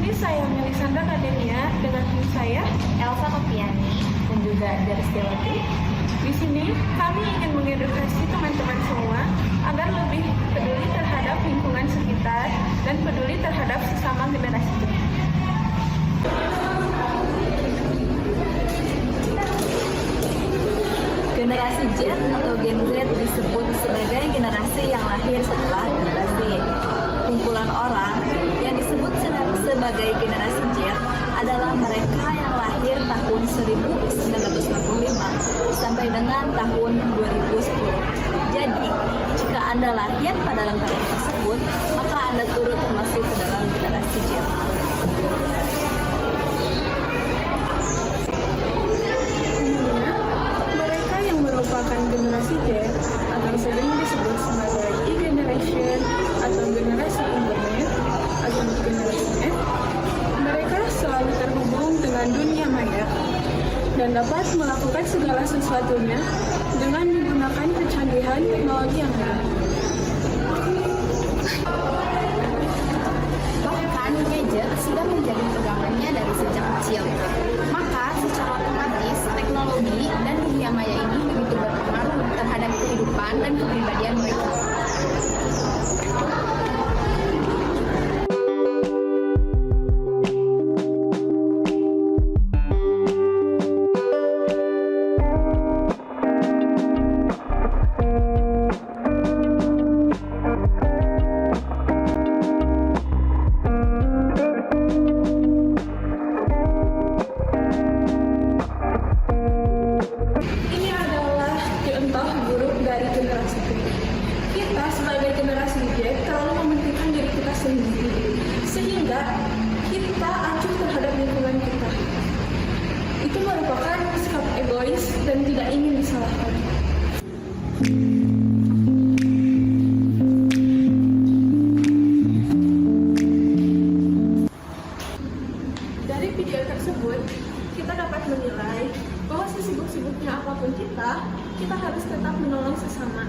sini saya Melisandra Kadenia dengan tim saya Elsa Kopiani dan juga Daristiawati. Di sini kami ingin mengedukasi teman-teman semua agar lebih peduli terhadap lingkungan sekitar dan peduli terhadap sesama generasi Z. Generasi Z atau Gen Z disebut sebagai generasi yang lahir setelah generasi Y. Kumpulan orang yang disebut sebagai generasi Z adalah mereka yang lahir tahun 1945 sampai dengan tahun 2010. Jadi, jika Anda lahir pada rentang tersebut, maka Anda turut termasuk ke dalam generasi Z. Mereka yang merupakan generasi Z akan sering disebut sebagai E-generation atau generasi internet atau generasi F. Mereka selalu terhubung dengan dunia maya dan dapat melakukan segala sesuatunya dengan menggunakan kecanggihan teknologi yang ada. Bahkan gadget sudah menjadi pegangannya dari sejak kecil. Maka secara otomatis teknologi dan dunia maya ini begitu berpengaruh terhadap kehidupan dan kepribadian mereka. Ini adalah contoh buruk dari generasi Z. Kita sebagai generasi Z terlalu mementingkan diri kita sendiri, sehingga kita acuh terhadap lingkungan kita. Itu merupakan sikap egois dan tidak ingin disalahkan. Dari video tersebut, kita dapat menilai bahwa sesibuk-sibuknya apapun kita harus tetap menolong sesama.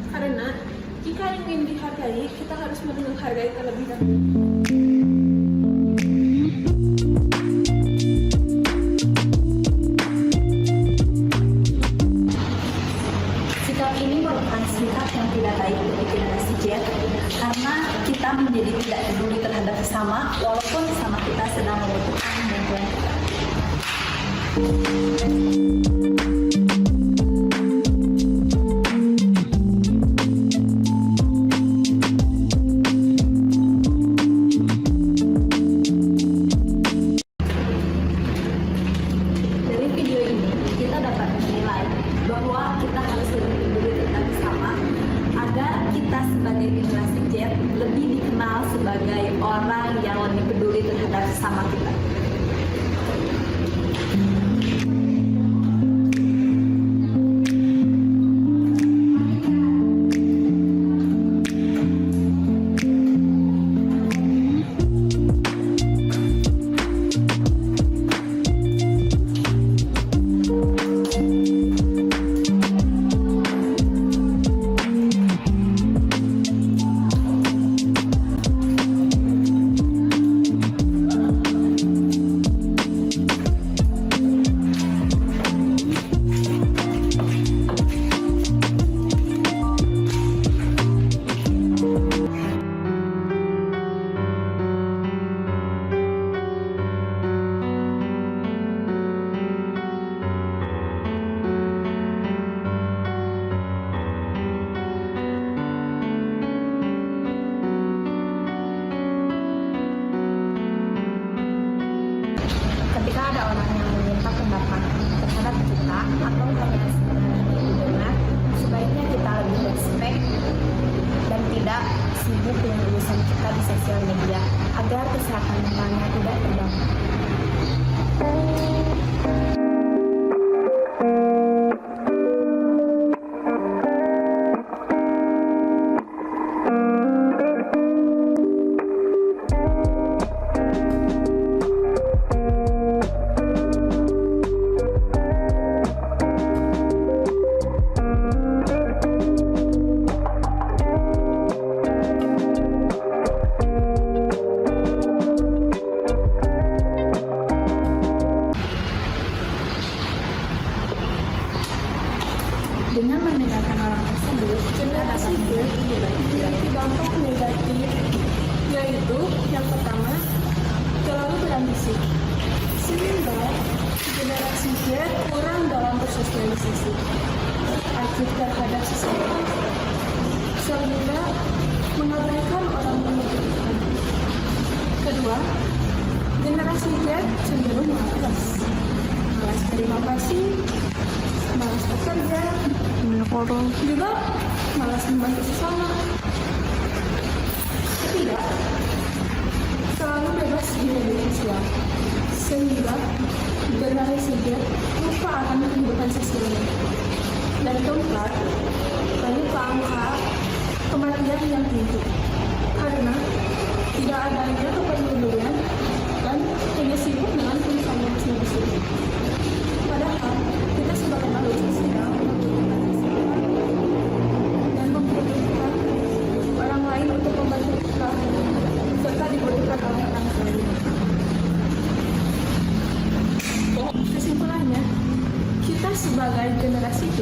Karena jika ingin dihargai, kita harus menghargai terlebih dahulu. Sikap ini merupakan sikap yang tidak baik bagi generasi Z karena kita menjadi tidak peduli terhadap sesama walaupun sesama kita sedang membutuhkan bantuan kita. Dari video ini, kita dapat menilai bahwa kita harus lebih peduli terhadap sesama agar kita sebagai generasi Z lebih dikenal sebagai orang yang lebih peduli terhadap sesama kita. Ketika ada orang yang meminta pendapat terhadap kita atau hanya sekedar didengar, sebaiknya kita lebih respect dan tidak sibuk dengan urusan kita di sosial media agar kesehatan mentalnya tidak terganggu. muda mengabaikan orang membutuhkan. Kedua, generasi Z cenderung malas. Malas terima kasih, malas bekerja, juga malas membantu sesama. Ketiga, selalu bebas di media sosial, sehingga generasi Z lupa akan kehidupan sosialnya. Dan keempat, banyak angka kematian yang tinggi karena tidak adanya kepedulian dan hanya sibuk dengan pencarian sendiri. Padahal kita sebagai makhluk sosial membutuhkan kesehatan dan membutuhkan orang lain untuk membantu kita serta dibutuhkan oleh orang lain. Kesimpulannya, kita sebagai generasi Z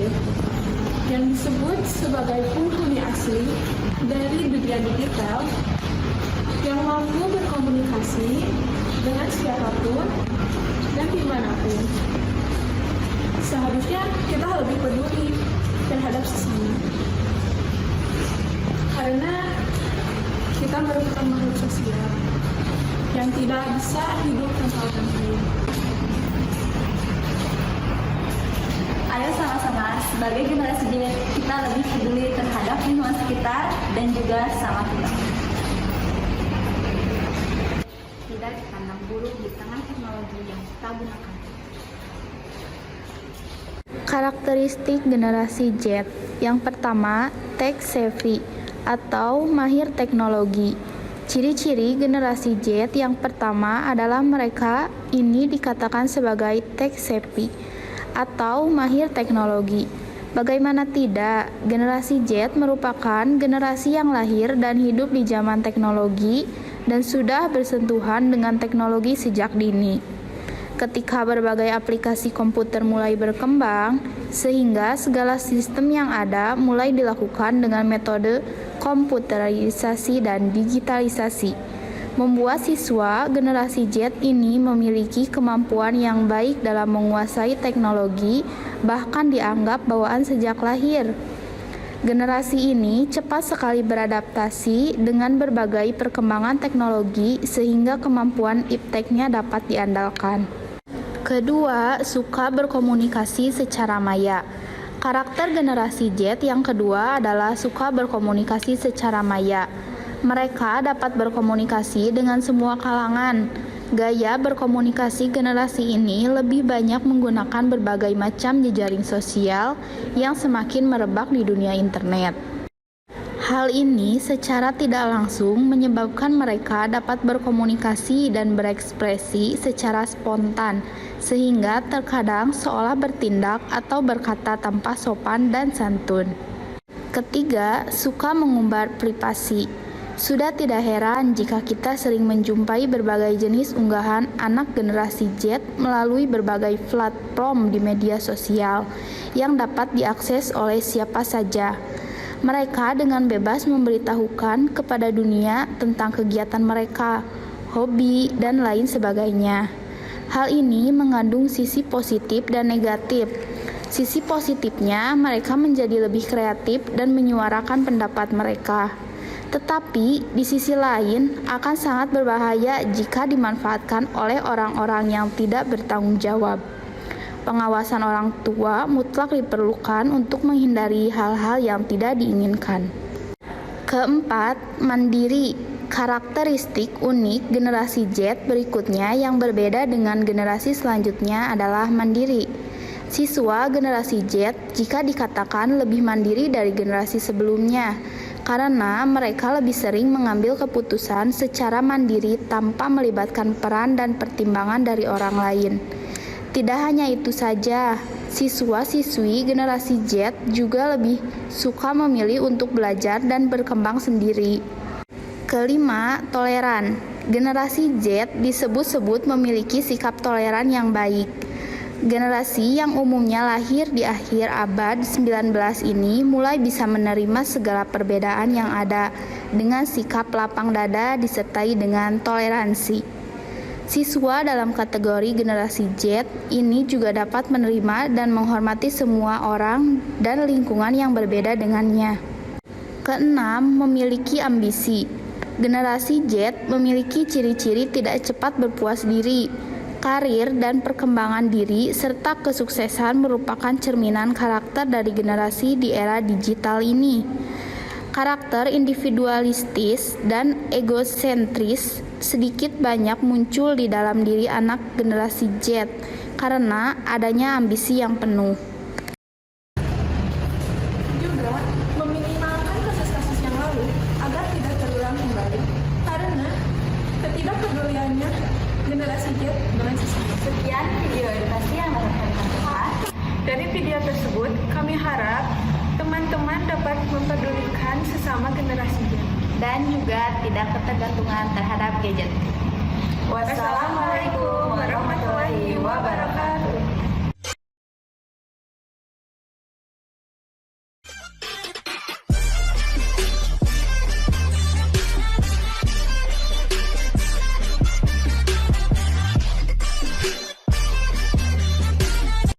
yang disebut sebagai penghuni asli dari dunia digital yang mampu berkomunikasi dengan siapapun dan dimanapun. Seharusnya kita lebih peduli terhadap sesama. Karena kita merupakan makhluk sosial yang tidak bisa hidup tanpa orang lain. Ayo sama-sama sebagai generasi Z kita lebih peduli terhadap lingkungan sekitar dan juga sama kita. Tidak dipandang buruk di tengah teknologi yang kita gunakan. Karakteristik generasi Z. Yang pertama, tech savvy atau mahir teknologi. Ciri-ciri generasi Z yang pertama adalah mereka ini dikatakan sebagai tech savvy atau mahir teknologi. Bagaimana tidak, generasi Z merupakan generasi yang lahir dan hidup di zaman teknologi dan sudah bersentuhan dengan teknologi sejak dini. Ketika berbagai aplikasi komputer mulai berkembang, sehingga segala sistem yang ada mulai dilakukan dengan metode komputerisasi dan digitalisasi, membuat siswa generasi Z ini memiliki kemampuan yang baik dalam menguasai teknologi, bahkan dianggap bawaan sejak lahir. Generasi ini cepat sekali beradaptasi dengan berbagai perkembangan teknologi sehingga kemampuan ipteknya dapat diandalkan. Kedua, suka berkomunikasi secara maya. Karakter generasi Z yang kedua adalah suka berkomunikasi secara maya. Mereka dapat berkomunikasi dengan semua kalangan. Gaya berkomunikasi generasi ini lebih banyak menggunakan berbagai macam jejaring sosial yang semakin merebak di dunia internet. Hal ini secara tidak langsung menyebabkan mereka dapat berkomunikasi dan berekspresi secara spontan, sehingga terkadang seolah bertindak atau berkata tanpa sopan dan santun. Ketiga, suka mengumbar privasi. Sudah tidak heran jika kita sering menjumpai berbagai jenis unggahan anak generasi Z melalui berbagai platform di media sosial yang dapat diakses oleh siapa saja. Mereka dengan bebas memberitahukan kepada dunia tentang kegiatan mereka, hobi, dan lain sebagainya. Hal ini mengandung sisi positif dan negatif. Sisi positifnya, mereka menjadi lebih kreatif dan menyuarakan pendapat mereka. Tetapi di sisi lain akan sangat berbahaya jika dimanfaatkan oleh orang-orang yang tidak bertanggung jawab. Pengawasan orang tua mutlak diperlukan untuk menghindari hal-hal yang tidak diinginkan. Keempat, mandiri. Karakteristik unik generasi Z berikutnya yang berbeda dengan generasi selanjutnya adalah mandiri. Siswa generasi Z jika dikatakan lebih mandiri dari generasi sebelumnya, karena mereka lebih sering mengambil keputusan secara mandiri tanpa melibatkan peran dan pertimbangan dari orang lain. Tidak hanya itu saja, siswa-siswi generasi Z juga lebih suka memilih untuk belajar dan berkembang sendiri. Kelima, toleran. Generasi Z disebut-sebut memiliki sikap toleran yang baik. Generasi yang umumnya lahir di akhir abad 19 ini mulai bisa menerima segala perbedaan yang ada dengan sikap lapang dada disertai dengan toleransi. Siswa dalam kategori generasi Z ini juga dapat menerima dan menghormati semua orang dan lingkungan yang berbeda dengannya. Keenam, memiliki ambisi. Generasi Z memiliki ciri-ciri tidak cepat berpuas diri. Karir dan perkembangan diri serta kesuksesan merupakan cerminan karakter dari generasi di era digital ini. Karakter individualistis dan egosentris sedikit banyak muncul di dalam diri anak generasi Z karena adanya ambisi yang penuh. Juga meminimalkan kasus-kasus yang lalu agar tidak terulang kembali karena ketidakpeduliannya generasi Z dengan sesama. Sekian video edukasi yang dapat kami sampaikan. Dari video tersebut, kami harap teman-teman dapat mempedulikan sesama generasi Z. Dan juga tidak ketergantungan terhadap gadget. Wassalamualaikum warahmatullahi wabarakatuh.